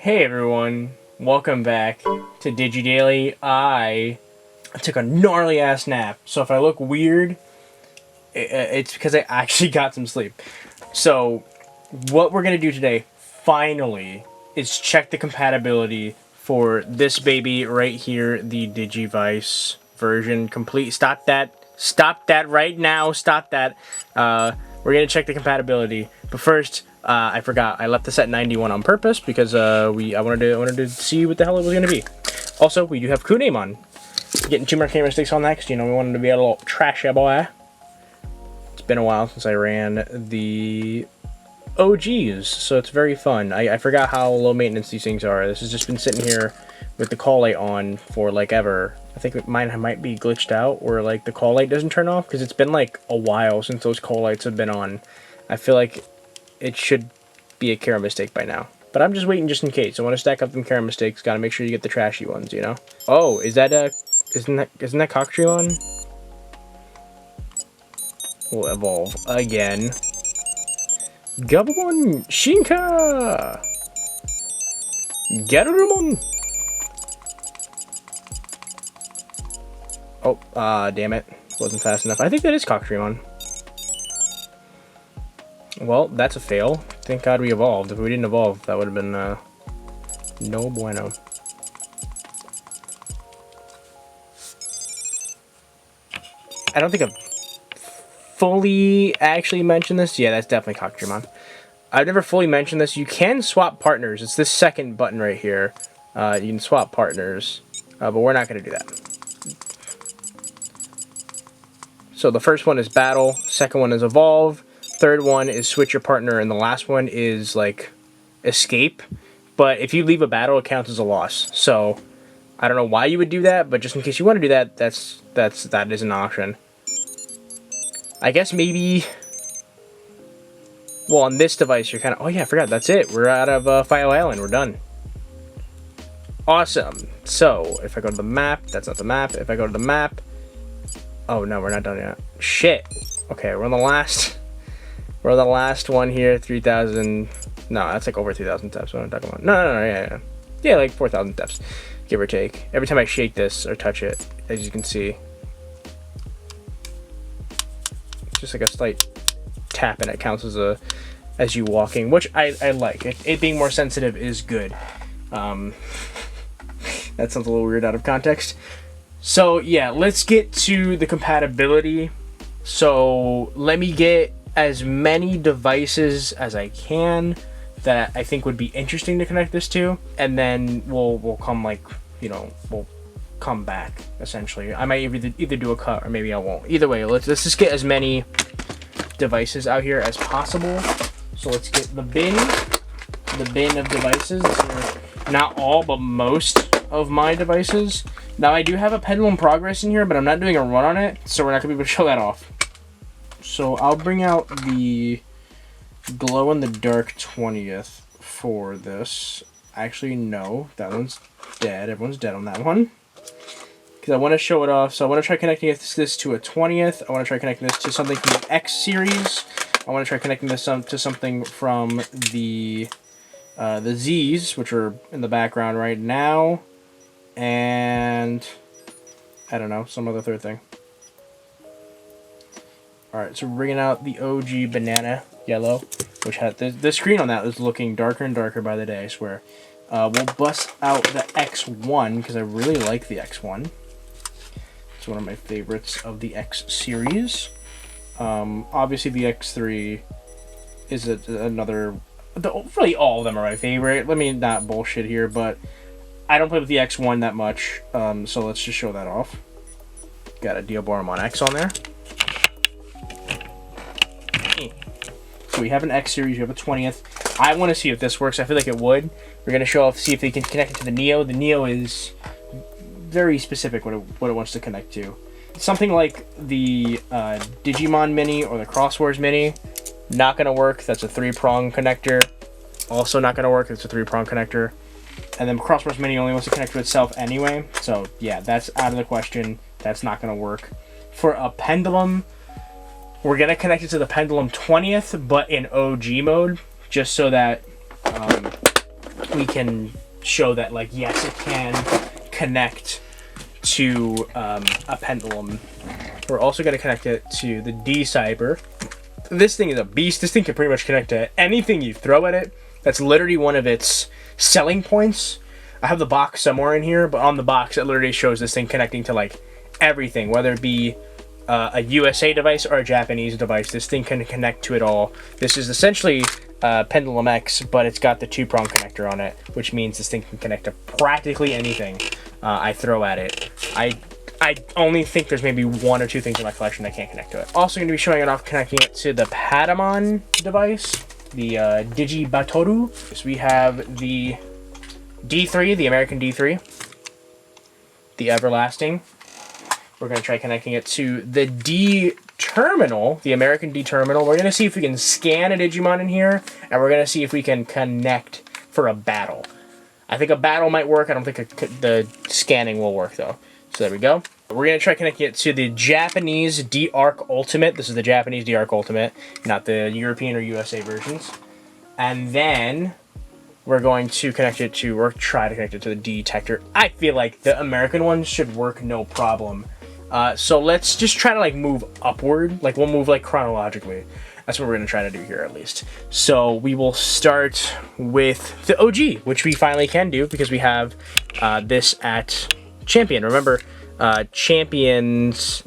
Hey everyone, welcome back to DigiDaily. I took a gnarly ass nap, so if I look weird, it's because I actually got some sleep. So, what we're gonna do today, finally, is check the compatibility for this baby right here, the Digivice version complete. Stop that right now, stop that. We're gonna check the compatibility, but first, I forgot. I left this at 91 on purpose because I wanted to see what the hell it was gonna be. Also, we do have Kunamon. Getting 2 more camera sticks on that because we wanted to be a little trashy boy. It's been a while since I ran the OGs, so it's very fun. I forgot how low maintenance these things are. This has just been sitting here with the call light on for like ever. I think mine might be glitched out where like the call light doesn't turn off because it's been like a while since those call lights have been on. I feel like it should be a camera mistake by now. But I'm just waiting just in case. I want to stack up them camera mistakes. Gotta make sure you get the trashy ones, you know? Oh, isn't that Cocktremon? Will evolve again. Gabumon Shinka! Garurumon! Oh, damn it. Wasn't fast enough. I think that is Cocktremon. Well, that's a fail. Thank God we evolved. If we didn't evolve, that would have been, no bueno. I don't think I've fully actually mentioned this. Yeah, that's definitely Cocktremon. I've never fully mentioned this. You can swap partners. It's this second button right here. You can swap partners, but we're not going to do that. So the first one is battle, second one is evolve, third one is switch your partner, and the last one is like escape. But if you leave a battle, it counts as a loss. So I don't know why you would do that, but just in case you want to do that, that is an option. I guess maybe. Well, on this device, you're kind of. Oh yeah, I forgot. That's it. We're out of File Island. We're done. Awesome. So if I go to the map, that's not the map. If I go to the map. Oh no, we're not done yet. Shit. Okay, we're on the last. We're on the last one here. 3,000. No, that's like over 3,000 steps. What am I talking about? No. Yeah, like 4,000 steps, give or take. Every time I shake this or touch it, as you can see, just like a slight tap, and it counts as you walking, which I like. It being more sensitive is good. That sounds a little weird out of context. So yeah, let's get to the compatibility. So let me get as many devices as I can that I think would be interesting to connect this to, and then we'll come we'll come back essentially. I might either do a cut or maybe I won't. Either way, let's just get as many devices out here as possible. So let's get the bin of devices. Not all, but most of my devices. Now I do have a Pendulum Progress in here, but I'm not doing a run on it, so we're not gonna be able to show that off. So I'll bring out the glow-in-the-dark 20th for this. Actually, no, that one's dead. Everyone's dead on that one. Because I want to show it off. So I want to try connecting this to a 20th. I want to try connecting this to something from the X series. I want to try connecting this to something from the Z's, which are in the background right now. And I don't know, some other third thing. Alright, so we're bringing out the OG banana yellow, which had the screen on that was looking darker and darker by the day, I swear. We'll bust out the X1 because I really like the X1. It's one of my favorites of the X series. Obviously the X3 is another. Really, all of them are my favorite. Let me not bullshit here, but I don't play with the X1 that much, so let's just show that off. Got a Digimon X on there. So we have an X series, we have a 20th. I want to see if this works. I feel like it would. We're going to show off, see if they can connect it to the Neo. The Neo is very specific what it wants to connect to. Something like the Digimon Mini or the Crosswords Mini, not going to work. That's a 3-prong connector. Also not going to work. It's a 3-prong connector. And then Crosswords Mini only wants to connect to itself anyway. So yeah, that's out of the question. That's not going to work. For a Pendulum, we're going to connect it to the Pendulum 20th, but in OG mode, just so that we can show that, like, yes, it can connect to a pendulum. We're also going to connect it to the D-Cyber. This thing is a beast. This thing can pretty much connect to anything you throw at it. That's literally one of its selling points. I have the box somewhere in here, but on the box it literally shows this thing connecting to, like, everything, whether it be a USA device or a Japanese device. This thing can connect to it all. This is essentially Pendulum X, but it's got the 2-prong connector on it, which means this thing can connect to practically anything I throw at it. I only think there's maybe 1 or 2 things in my collection that can't connect to it. Also going to be showing it off connecting it to the Patamon device, the Digibatoru. So we have the D3, the American D3, the Everlasting. We're going to try connecting it to the D-Terminal, the American D-Terminal. We're going to see if we can scan a Digimon in here, and we're going to see if we can connect for a battle. I think a battle might work. I don't think the scanning will work, though. So there we go. We're going to try connecting it to the Japanese D-Ark Ultimate. This is the Japanese D-Ark Ultimate, not the European or USA versions. And then we're going to connect it to, or try to connect it to the D-Detector. I feel like the American one should work no problem. So let's just try to, like, move upward. Like, we'll move, like, chronologically. That's what we're going to try to do here, at least. So we will start with the OG, which we finally can do because we have this at Champion. Remember, champions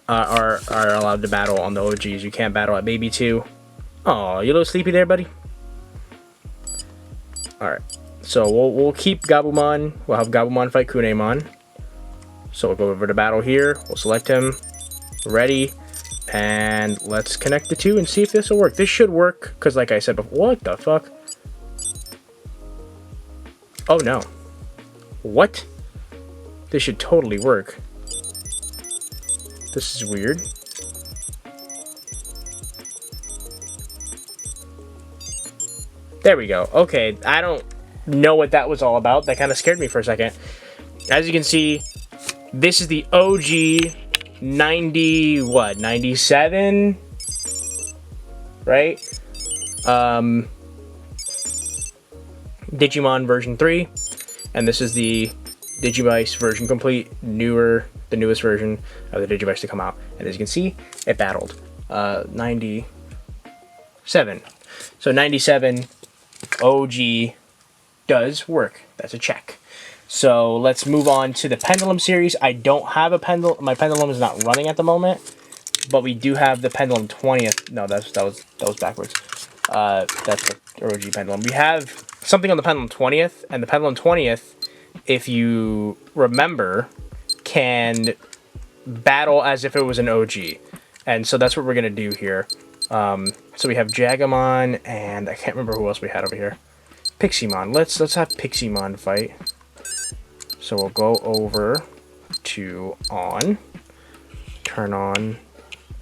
are allowed to battle on the OGs. You can't battle at Baby 2. Oh, you a little sleepy there, buddy? Alright. So we'll keep Gabumon. We'll have Gabumon fight Kunemon. So we'll go over to battle here. We'll select him. Ready. And let's connect the 2 and see if this will work. This should work, because like I said before... What the fuck? Oh, no. What? This should totally work. This is weird. There we go. Okay, I don't know what that was all about. That kind of scared me for a second. As you can see, this is the OG 97? Right? Digimon version 3. And this is the Digivice version complete, the newest version of the Digivice to come out. And as you can see, it battled 97. So 97 OG does work. That's a check. So let's move on to the Pendulum series. I don't have a Pendulum. My Pendulum is not running at the moment, but we do have the Pendulum 20th. No, that was backwards. That's the OG Pendulum. We have something on the Pendulum 20th, and the Pendulum 20th, if you remember, can battle as if it was an OG. And so that's what we're going to do here. So we have Jagamon, and I can't remember who else we had over here. Piximon. Let's have Piximon fight. So we'll go over to on. Turn on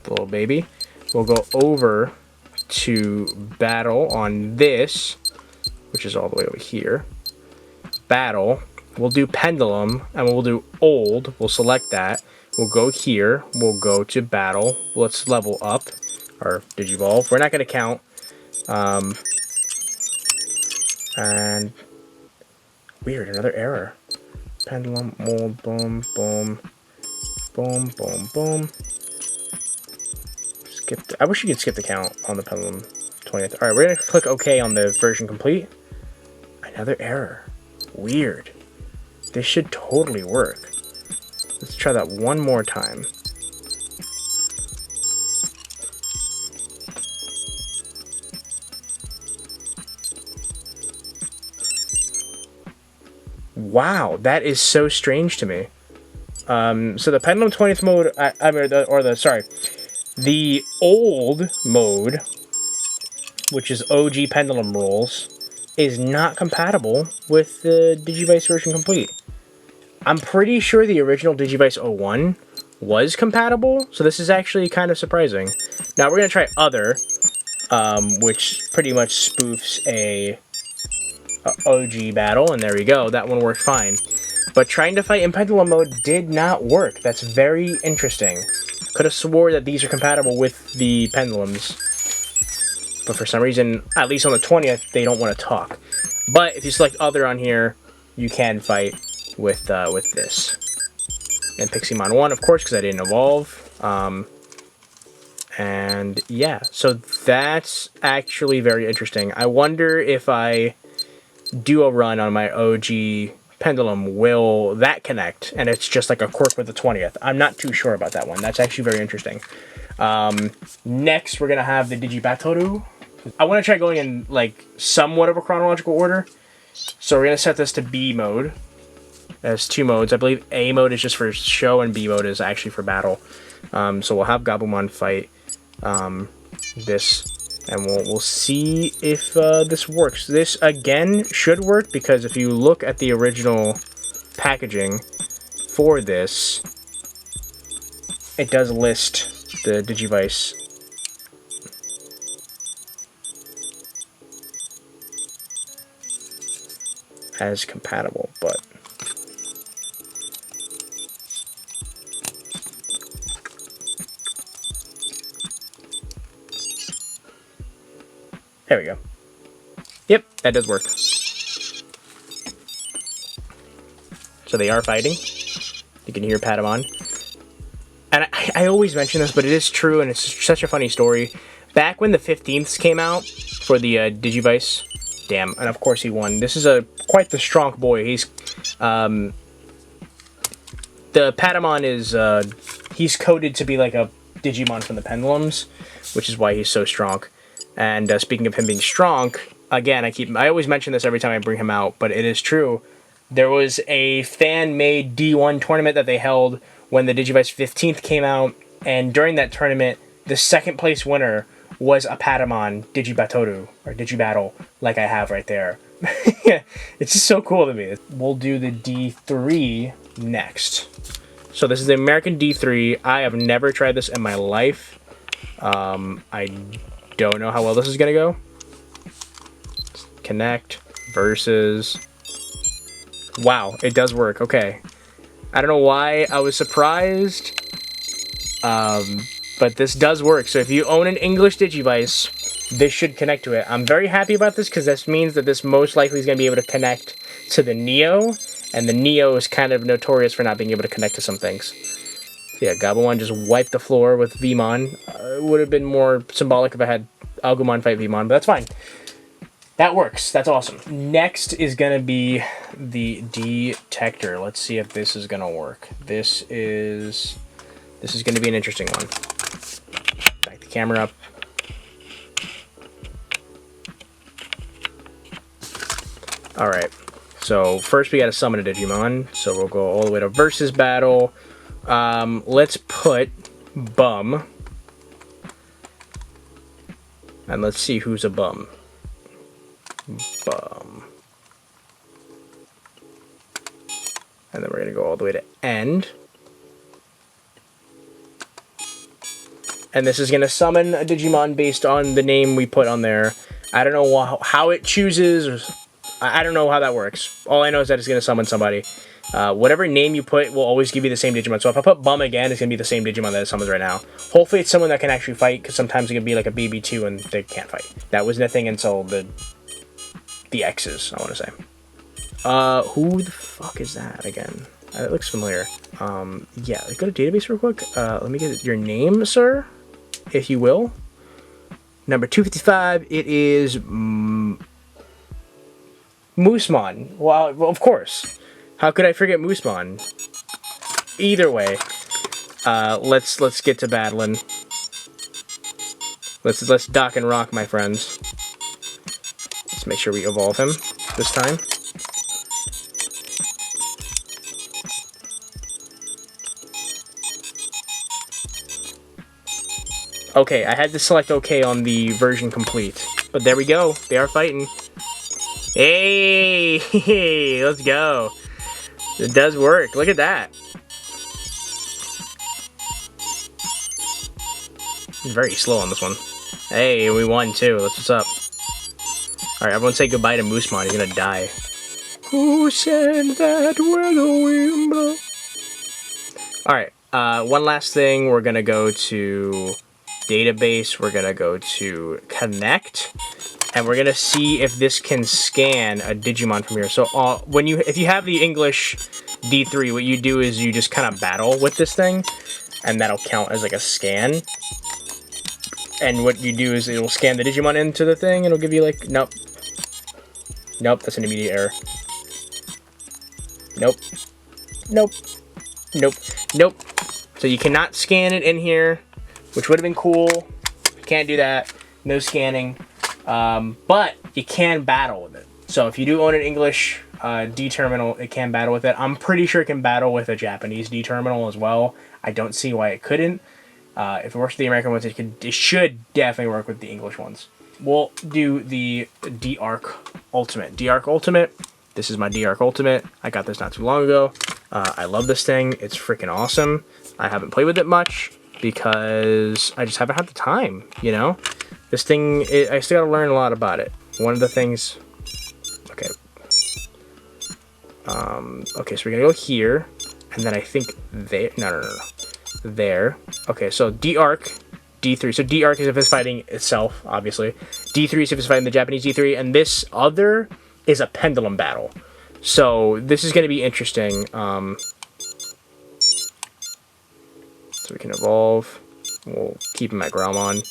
the little baby. We'll go over to battle on this, which is all the way over here. Battle. We'll do Pendulum, and we'll do Old. We'll select that. We'll go here. We'll go to Battle. Let's level up our Digivolve. We're not going to count. And weird, another error. Pendulum, Mold, boom, boom, boom, boom, boom. Skip. I wish you could skip the count on the Pendulum 20th. All right, we're going to click OK on the version complete. Another error. Weird. This should totally work. Let's try that one more time. Wow, that is so strange to me. So the Pendulum 20th mode, the old mode, which is OG Pendulum rules, is not compatible with the Digivice version complete. I'm pretty sure the original Digivice 01 was compatible, so this is actually kind of surprising. Now we're going to try Other, which pretty much spoofs a OG battle, and there we go. That one worked fine. But trying to fight in Pendulum mode did not work. That's very interesting. Could have swore that these are compatible with the Pendulums, but for some reason, at least on the 20th, they don't want to talk. But if you select other on here, you can fight with this. And Piximon 1, of course, because I didn't evolve. And yeah, so that's actually very interesting. I wonder if I do a run on my OG Pendulum, will that connect? And it's just like a quirk with the 20th. I'm not too sure about that one. That's actually very interesting. Next, we're going to have the Digibatoru. I want to try going in like somewhat of a chronological order. So we're going to set this to B mode. There's 2 modes. I believe A mode is just for show and B mode is actually for battle. So we'll have Gabumon fight this, and we'll see if this works. This again should work, because if you look at the original packaging for this, it does list the Digivice as compatible, but there we go. Yep, that does work. So they are fighting. You can hear Patamon. And I always mention this, but it is true, and it's such a funny story. Back when the 15ths came out for the Digivice, damn, and of course he won. This is quite the strong boy. He's the Patamon is he's coded to be like a Digimon from the Pendulums, which is why he's so strong. And speaking of him being strong, again, I always mention this every time I bring him out, but it is true. There was a fan-made D1 tournament that they held when the Digivice 15th came out, and during that tournament, the second place winner was a Patamon Digibatoru, or Digibattle, like I have right there. It's just so cool to me. We'll do the D3 next. So this is the American D3. I have never tried this in my life. I don't know how well this is gonna go. Connect versus. Wow, it does work. Okay, I don't know why I was surprised, but this does work. So if you own an English Digivice, this should connect to it. I'm very happy about this, because this means that this most likely is going to be able to connect to the Neo, and the Neo is kind of notorious for not being able to connect to some things. Yeah, Gabumon just wiped the floor with Vmon. It would have been more symbolic if I had Agumon fight Vmon, but that's fine. That works. That's awesome. Next is going to be the detector. Let's see if this is going to work. This is going to be an interesting one. Back the camera up. Alright. So first we got to summon a Digimon. So we'll go all the way to versus battle. Let's put Bum. And let's see who's a bum. Bum. And then we're going to go all the way to end. And this is going to summon a Digimon based on the name we put on there. I don't know how it chooses. Or, I don't know how that works. All I know is that it's going to summon somebody. Whatever name you put will always give you the same Digimon. So if I put Bum again, it's going to be the same Digimon that it summons right now. Hopefully it's someone that can actually fight, because sometimes it can be like a BB2 and they can't fight. That wasn't a thing until the X's, I want to say. Who the fuck is that again? It looks familiar. Yeah, go to database real quick. Let me get your name, sir, if you will. Number 255, it is Moosemon. Well, of course. How could I forget Moosemon? Either way, let's get to battling. Let's dock and rock, my friends. Let's make sure we evolve him this time. Okay, I had to select OK on the version complete. But there we go. They are fighting. Hey, let's go. It does work. Look at that. Very slow on this one. Hey, we won too. That's what's up. Alright, everyone say goodbye to Moosemon. He's gonna die. Who said that where the wind blows? Alright, one last thing. We're gonna go to database. We're gonna go to connect. and we're gonna see if this can scan a Digimon from here. So if you have the English D3, what you do is you just kind of battle with this thing, and that'll count as like a scan. And what you do is it'll scan the Digimon into the thing, and it'll give you like, nope. Nope, that's an immediate error. Nope. Nope. Nope. Nope. So you cannot scan it in here, which would have been cool. Can't do that. No scanning. But you can battle with it. So if you do own an English D terminal, it can battle with it. I'm pretty sure it can battle with a Japanese D terminal as well. I don't see why it couldn't. If it works with the American ones, it should definitely work with the English ones. We'll do the D-Ark Ultimate. D-Ark Ultimate. This is my D-Ark Ultimate. I got this not too long ago. I love this thing. It's freaking awesome. I haven't played with it much because I just haven't had the time, you know? This thing, I still gotta learn a lot about it. One of the things... Okay. Okay, so we're gonna go here. And then I think there... No. There. Okay, so D-Ark, D3. So D-Ark is if it's fighting itself, obviously. D3 is if it's fighting the Japanese D3. And this other is a pendulum battle. So this is going to be interesting. So we can evolve. We'll keep him at Growlmon.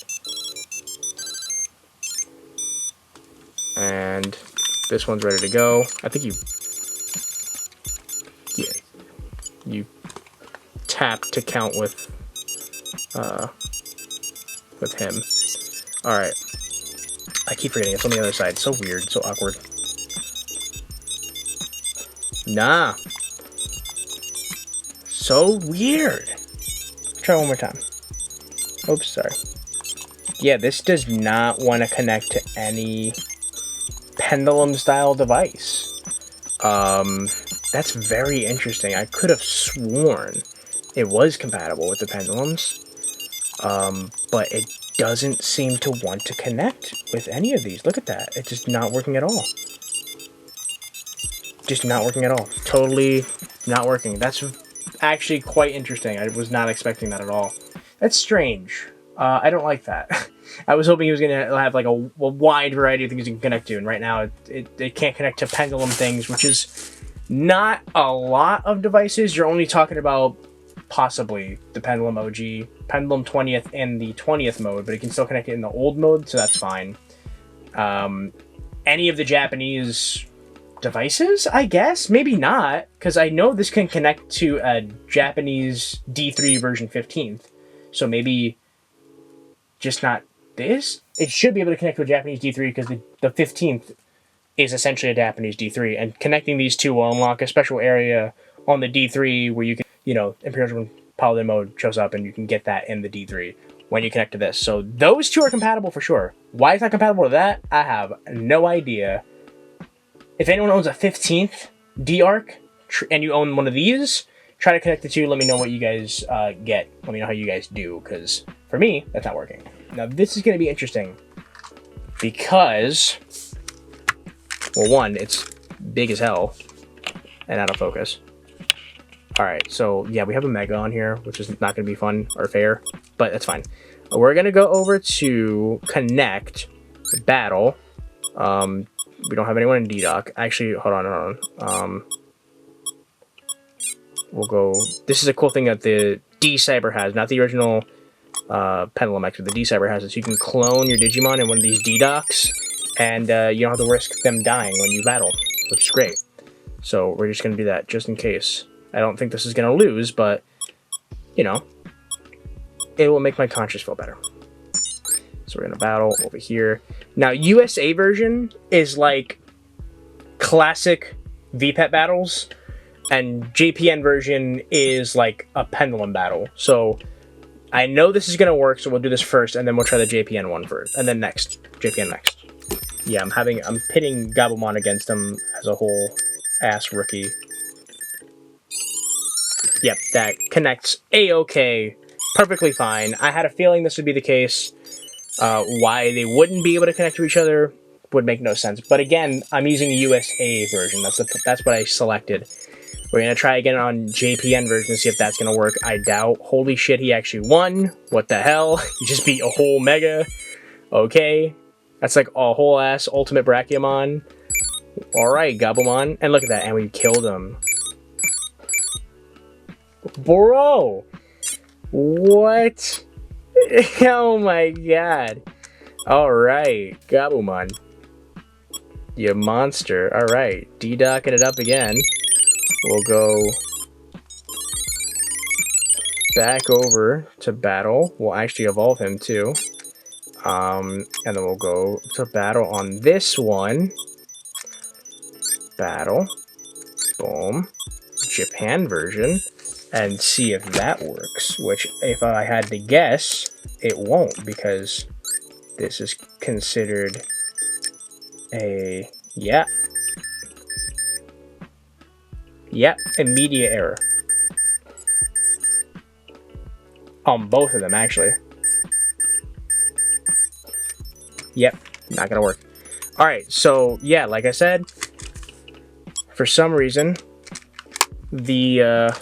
And this one's ready to go. I think you... Yeah. You... tap to count with him. Alright. I keep forgetting it's on the other side. It's so weird, so awkward. Nah. So weird. Try one more time. Oops, sorry. Yeah, this does not want to connect to any pendulum style device. That's very interesting. I could have sworn it was compatible with the pendulums, but it doesn't seem to want to connect with any of these. Look at that. It's just not working at all. Just not working at all. Totally not working. That's actually quite interesting. I was not expecting that at all. That's strange. I don't like that. I was hoping he was going to have like a wide variety of things you can connect to, and right now it can't connect to pendulum things, which is not a lot of devices. You're only talking about possibly the Pendulum OG, Pendulum 20th, and the 20th mode, but it can still connect it in the old mode, so that's fine. Any of the Japanese devices, I guess? Maybe not, because I know this can connect to a Japanese D3 version 15th, so maybe just not this? It should be able to connect to a Japanese D3, because the 15th is essentially a Japanese D3, and connecting these two will unlock a special area on the D3 where you can, you know, Imperial Paladin mode shows up and you can get that in the D3 when you connect to this. So those two are compatible for sure. Why it's not compatible with that, I have no idea. If anyone owns a 15th D-Ark and you own one of these, try to connect the two. Let me know what you guys get. Let me know how you guys do, because for me, that's not working. Now this is going to be interesting because, well, one, it's big as hell and out of focus. Alright, so yeah, we have a Mega on here, which is not going to be fun or fair, but that's fine. We're going to go over to Connect, Battle. We don't have anyone in D-Dock. Actually, hold on. We'll go... This is a cool thing that the D-Cyber has, not the original Pendulum X, but the D-Cyber has it. So you can clone your Digimon in one of these D-Docks, and you don't have to risk them dying when you battle, which is great. So we're just going to do that, just in case. I don't think this is going to lose, but, you know, it will make my conscience feel better. So we're going to battle over here. Now, USA version is like classic VPET battles, and JPN version is like a pendulum battle. So I know this is going to work, so we'll do this first, and then we'll try the JPN one first, and then next. JPN next. Yeah, I'm pitting Gabumon against him as a whole ass rookie. Yep, that connects A-OK, perfectly fine. I had a feeling this would be the case. Why they wouldn't be able to connect to each other would make no sense. But again, I'm using the USA version. That's what I selected. We're going to try again on JPN version to see if that's going to work. I doubt. Holy shit, he actually won. What the hell? He just beat a whole Mega. Okay. That's like a whole ass ultimate Brachiomon. Alright, Gabumon. And look at that, and we killed him. Bro! What? Oh my god. Alright, Gabumon. You monster. Alright, D-Docking it up again. We'll go back over to battle. We'll actually evolve him too. And then we'll go to battle on this one. Battle. Boom. Japan version. And see if that works. Which, if I had to guess, it won't, because this is considered a... yeah. Yep, immediate error. On both of them, actually. Yep, not gonna work. Alright, so, yeah, like I said, for some reason, this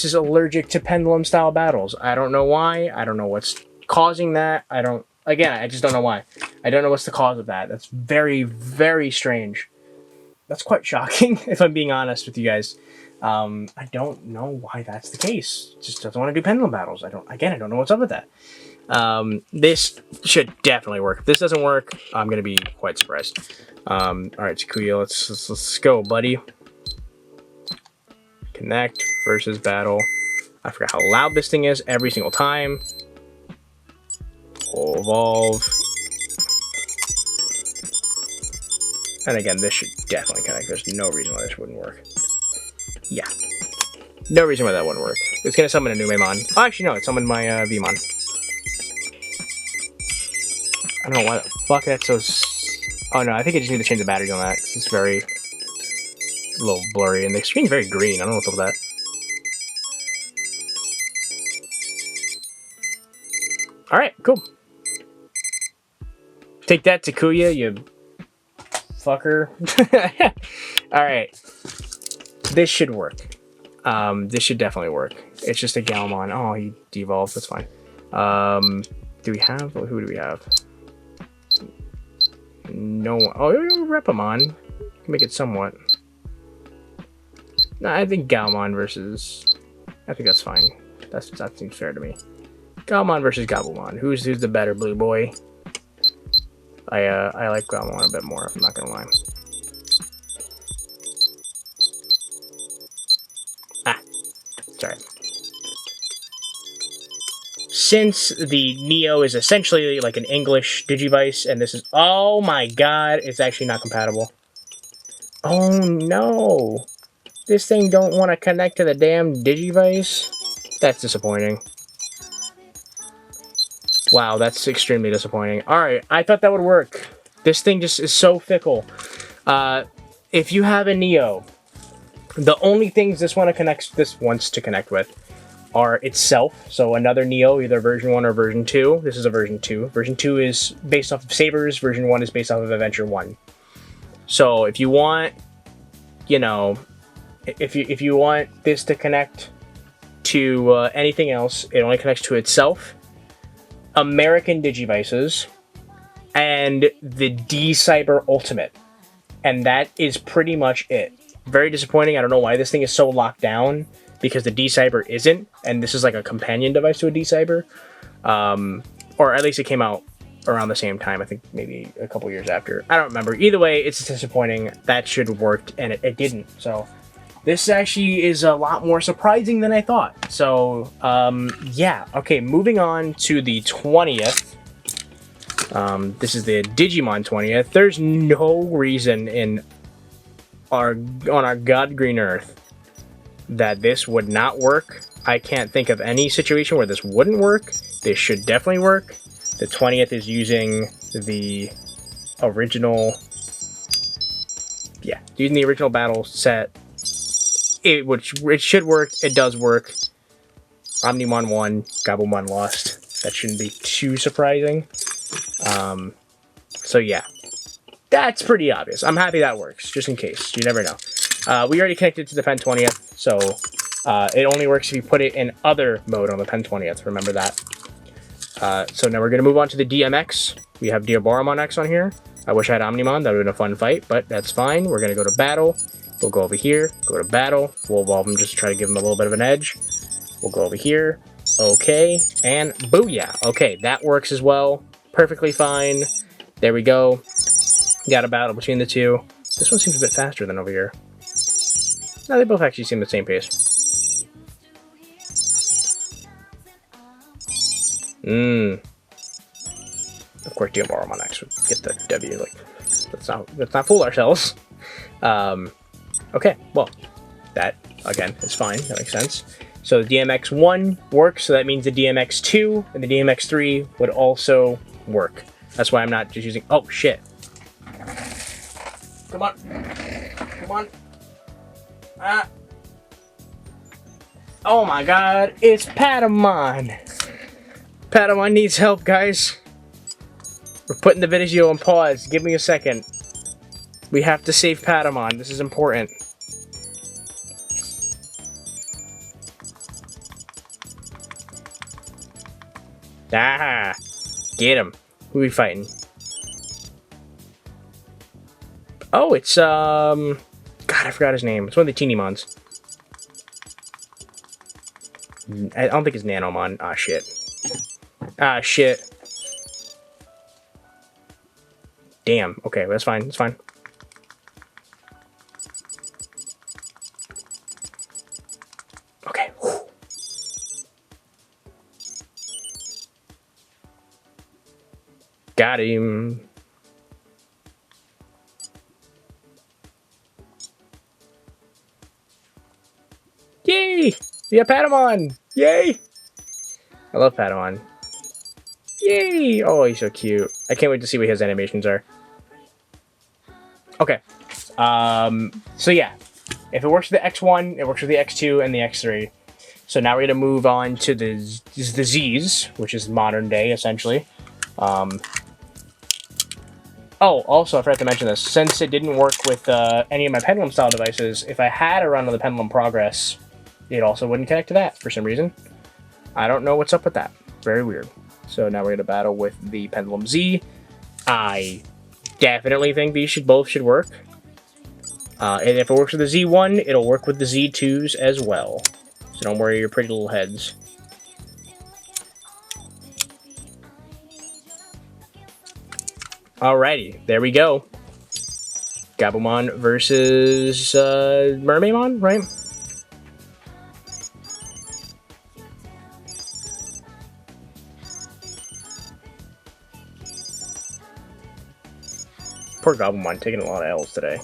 is allergic to Pendulum-style battles. I don't know why. I don't know what's causing that. Again, I just don't know why. I don't know what's the cause of that. That's very, very strange. That's quite shocking, if I'm being honest with you guys. I don't know why that's the case. Just doesn't want to do pendulum battles. I don't know what's up with that. This should definitely work. If this doesn't work, I'm gonna be quite surprised. Alright, Takuya, let's go, buddy. Connect versus battle. I forgot how loud this thing is every single time. We'll evolve. And again, this should definitely connect. There's no reason why this wouldn't work. Yeah. No reason why that wouldn't work. It's gonna summon a new Maimon. Oh, actually, no, it summoned my Vmon. I don't know why the fuck that's so... Oh no, I think I just need to change the batteries on that, because it's very... a little blurry, and the screen's very green. I don't know what's up with that. Alright, cool. Take that, Takuya, you... fucker. Alright. This should work. This should definitely work. It's just a Galmon. Oh, he devolved. That's fine. Do we have... who do we have? No one. Oh, Repamon. Can make it somewhat. No, I think Galmon versus... I think that's fine. That seems fair to me. Galmon versus Gabumon. Who's the better blue boy? I like Galmon a bit more, I'm not gonna lie. Sorry. Since the Neo is essentially like an English Digivice, and this is... oh my god, it's actually not compatible. Oh no! This thing don't want to connect to the damn Digivice? That's disappointing. Wow, that's extremely disappointing. Alright, I thought that would work. This thing just is so fickle. If you have a Neo, the only things this wants to connect with are itself. So another Neo, either version 1 or version 2. This is a version 2. Version 2 is based off of Sabers. Version 1 is based off of Adventure 1. So if you want, you know, if you want this to connect to anything else, it only connects to itself, American Digivices, and the D-Cyber Ultimate. And that is pretty much it. Very disappointing. I don't know why this thing is so locked down, because the D-Cyber isn't, and this is like a companion device to a D-Cyber. Or at least it came out around the same time, I think maybe a couple years after. I don't remember. Either way, it's disappointing. That should have worked, and it didn't. So this actually is a lot more surprising than I thought. So, yeah. Okay, moving on to the 20th. This is the Digimon 20th. There's no reason on our God Green Earth that this would not work. I can't think of any situation where this wouldn't work. This should definitely work. The 20th is using the original... yeah, using the original battle set. It should work. It does work. Omnimon won. Gabumon lost. That shouldn't be too surprising. So yeah. That's pretty obvious. I'm happy that works, just in case. You never know. We already connected to the Pen 20th, so it only works if you put it in other mode on the Pen 20th. Remember that. So now we're going to move on to the DMX. We have Digimon X on here. I wish I had Omnimon. That would have been a fun fight, but that's fine. We're going to go to battle. We'll go over here, go to battle. We'll evolve him just to try to give him a little bit of an edge. We'll go over here. Okay, and booyah. Okay, that works as well. Perfectly fine. There we go. Got a battle between the two. This one seems a bit faster than over here. No, they both actually seem the same pace. Of course, Digimon X would get the W. Like, let's not fool ourselves. Okay, well, that again is fine. That makes sense. So the DMX1 works, so that means the DMX2 and the DMX3 would also work. That's why I'm not just using. Oh shit! Come on, come on! Ah! Oh my God! It's Patamon. Patamon needs help, guys. We're putting the video on pause. Give me a second. We have to save Patamon. This is important. Ah! Get him. Who are we fighting? Oh, it's, God, I forgot his name. It's one of the Teenymons. I don't think it's Nanomon. Ah, shit. Ah, shit. Damn. Okay, that's fine. That's fine. Okay. Whew. Got him. Yay! Yeah, Patamon! Yay! I love Patamon. Yay! Oh, he's so cute. I can't wait to see what his animations are. Okay. So yeah. If it works with the X1, it works with the X2 and the X3. So now we're going to move on to the Zs, which is modern day, essentially. Oh, also, I forgot to mention this. Since it didn't work with any of my Pendulum-style devices, if I had a run of the Pendulum Progress, it also wouldn't connect to that for some reason. I don't know what's up with that. Very weird. So now we're going to battle with the Pendulum Z. I definitely think these both should work. And if it works with the Z1, it'll work with the Z2s as well. So don't worry your pretty little heads. Alrighty, there we go. Gabumon versus Mermaidmon, right? Poor Gabumon taking a lot of L's today.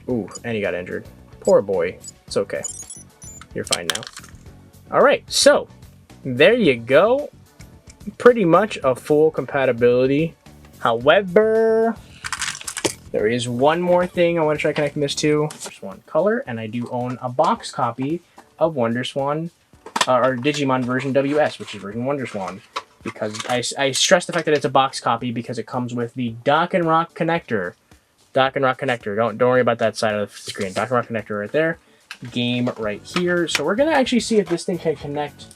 Ooh, and he got injured. Poor boy. It's okay. You're fine now. Alright, so there you go. Pretty much a full compatibility. However, there is one more thing I want to try connecting this to. Just one color, and I do own a box copy of WonderSwan, or Digimon version WS, which is version WonderSwan. Because I stress the fact that it's a box copy because it comes with the Dock and Rock connector. Dock and Rock connector. Don't worry about that side of the screen. Dock and Rock connector right there. Game right here. So we're gonna actually see if this thing can connect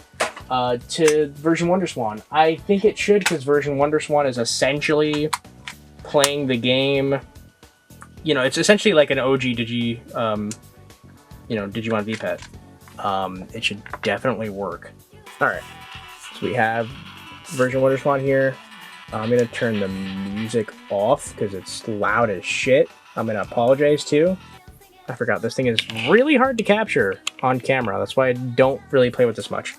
to version WonderSwan. I think it should, because version WonderSwan is essentially playing the game. You know, it's essentially like an OG Digimon V-Pet. It should definitely work. All right, so we have version WonderSwan here. I'm gonna turn the music off because it's loud as shit. I'm gonna apologize too. I forgot this thing is really hard to capture on camera. That's why I don't really play with this much.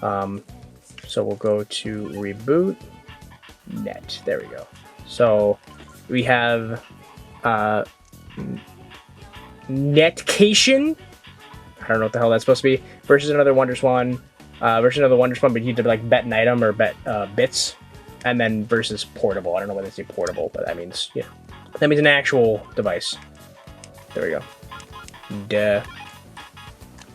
So we'll go to reboot net. There we go. So we have Netcation. I don't know what the hell that's supposed to be. Versus another WonderSwan. Versus another WonderSwan, but you need to like bet an item or bet bits. And then versus portable. I don't know why they say portable, but that means, yeah. That means an actual device. There we go. Duh.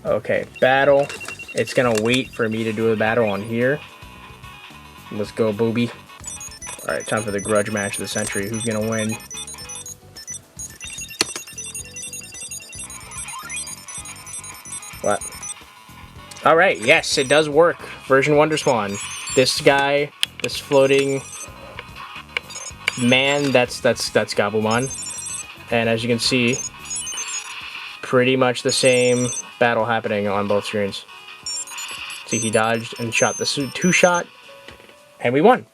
Okay, battle. It's gonna wait for me to do a battle on here. Let's go, booby. Alright, time for the grudge match of the century. Who's gonna win? What? Alright, yes, it does work. version WonderSwan. This guy, this floating man, that's Gabumon. And as you can see, pretty much the same battle happening on both screens. See, he dodged and shot the 2-shot, and we won.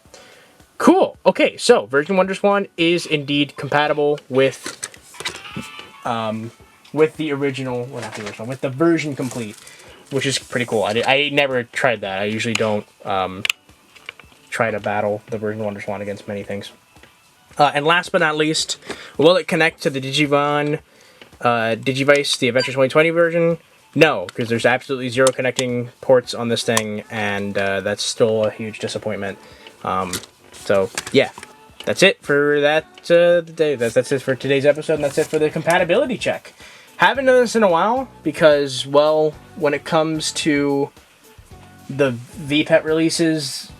Cool. Okay, so version WonderSwan is indeed compatible with the original, well, not the original, with the version complete, which is pretty cool. I never tried that. I usually don't try to battle the version WonderSwan against many things. And last but not least, will it connect to the Digimon Digivice, the Adventure 2020 version? No, because there's absolutely 0 connecting ports on this thing, and that's still a huge disappointment. So yeah, that's it for that day. That's it for today's episode, and that's it for the compatibility check. Haven't done this in a while because, well, when it comes to the VPET releases,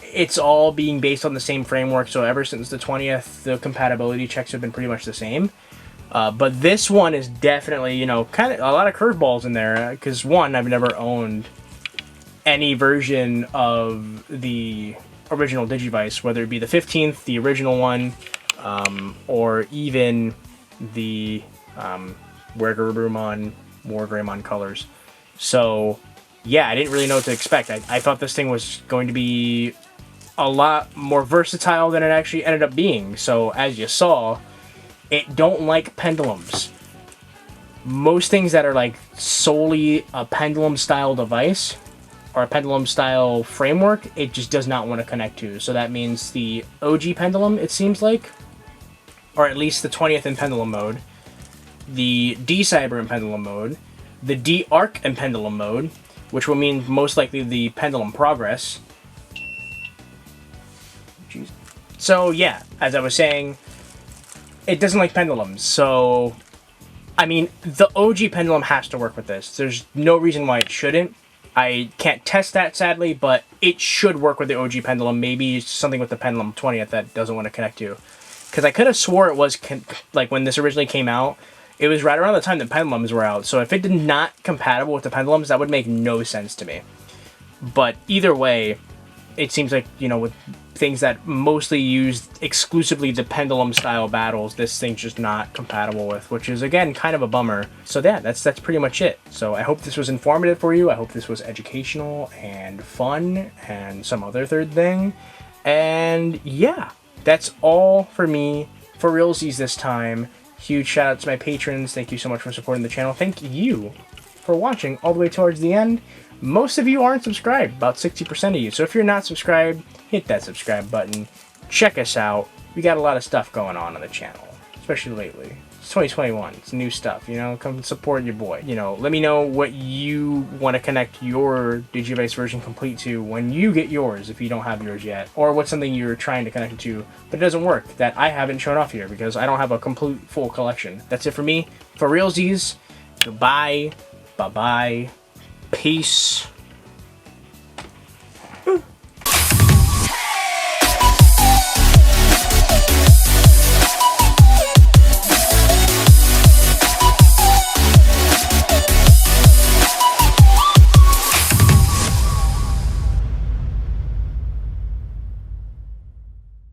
it's all being based on the same framework. So ever since the 20th, the compatibility checks have been pretty much the same. But this one is definitely, you know, kind of a lot of curveballs in there. Because one, I've never owned any version of the original Digivice, whether it be the 15th, the original one, or even the Wargreymon colors. So yeah, I didn't really know what to expect. I thought this thing was going to be a lot more versatile than it actually ended up being. So as you saw, it don't like pendulums. Most things that are like solely a pendulum style device or a pendulum style framework, it just does not want to connect to. So that means the OG pendulum, it seems like, or at least the 20th in pendulum mode, the D-Cyber in pendulum mode, the D-Ark in pendulum mode, which will mean most likely the pendulum progress. Jeez. So yeah, as I was saying, it doesn't like pendulums. So, I mean, the OG pendulum has to work with this. There's no reason why it shouldn't. I can't test that, sadly, but it should work with the OG pendulum. Maybe something with the pendulum 20th that doesn't want to connect to. Because I could have swore it was, like, when this originally came out, it was right around the time the pendulums were out. So if it did not compatible with the pendulums, that would make no sense to me. But either way, it seems like, you know, with things that mostly use exclusively the pendulum style battles, this thing's just not compatible with, which is, again, kind of a bummer. So yeah, that's pretty much it. So I hope this was informative for you. I hope this was educational and fun and some other third thing. And yeah, that's all for me for realsies this time. Huge shout out to my patrons. Thank you so much for supporting the channel. Thank you for watching all the way towards the end. Most of you aren't subscribed, about 60% of you. So if you're not subscribed, hit that subscribe button. Check us out. We got a lot of stuff going on the channel, especially lately. It's 2021. It's new stuff, you know? Come support your boy. You know, let me know what you want to connect your Digivice version complete to when you get yours, if you don't have yours yet. Or what's something you're trying to connect it to, but it doesn't work, that I haven't shown off here because I don't have a complete full collection. That's it for me. For realsies, goodbye. Bye-bye. Peace.